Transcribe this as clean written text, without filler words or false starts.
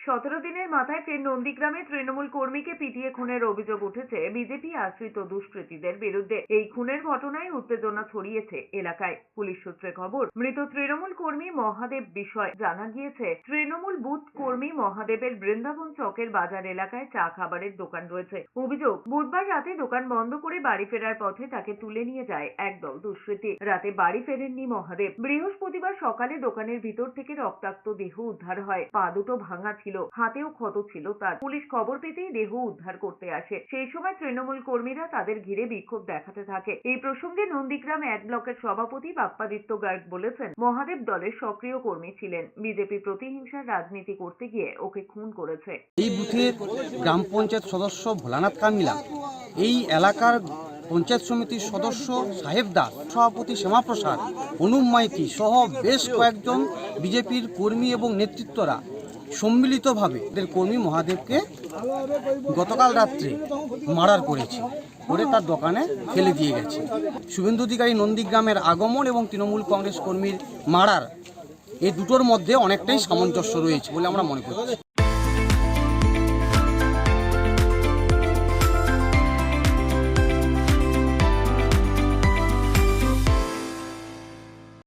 17 দিনের মাথায় ফের নন্দীগ্রামে তৃণমূল কর্মীকে পিটিয়ে খুনের অভিযোগ উঠেছে বিজেপি আশ্রিত দুষ্কৃতীদের বিরুদ্ধে। এই খুনের ঘটনায় উত্তেজনা ছড়িয়েছে এলাকায়। পুলিশ সূত্রে খবর, মৃত তৃণমূল কর্মী মহাদেব বিষয় জানা গিয়েছে। তৃণমূল বুথ কর্মী মহাদেবের বৃন্দাবন চকের বাজার এলাকায় চা খাবারের দোকান রয়েছে। অভিযোগ, বুধবার রাতে দোকান বন্ধ করে বাড়ি ফেরার পথে তাকে তুলে নিয়ে যায় একদল দুষ্কৃতী। রাতে বাড়ি ফেরেননি মহাদেব। বৃহস্পতিবার সকালে দোকানের ভিতর থেকে রক্তাক্ত দেহ উদ্ধার হয়। পা দুটো ভাঙা ছিল, হাতেও ক্ষত ছিল তার। পুলিশ খবর পেতেই দেহ উদ্ধার করতে আসে। সেই সময় তৃণমূল কর্মীরা তাদের ঘিরে বিক্ষোভ দেখাতে থাকে। এই প্রসঙ্গে নন্দীগ্রাম 1 ব্লকের সভাপতি বাপ্পাদিত্য গার্গ বলেছেন, মহাদেব দলের সক্রিয় কর্মী ছিলেন। বিজেপি প্রতিহিংসার রাজনীতি করতে গিয়ে ওকে খুন করেছে। এই বুথের গ্রাম পঞ্চায়েত সদস্য ভোলানাথ কামিলা, এই এলাকার পঞ্চায়েত সমিতির সদস্য সাহেব দাস, সভাপতি শ্যামাপ্রসাদ, অনুপ মাইতি সহ বেশ কয়েকজন বিজেপির কর্মী এবং নেতৃত্বরা সম্মিলিতভাবে এদের কর্মী মহাদেবকে গতকাল রাত্রে মার্ডার করেছে, করে তার দোকানে ফেলে দিয়ে গেছে। শুভেন্দু অধিকারী নন্দীগ্রামের আগমন এবং তৃণমূল কংগ্রেস কর্মীর মার্ডার, এই দুটোর মধ্যে অনেকটাই সামঞ্জস্য রয়েছে বলে আমরা মনে করছি।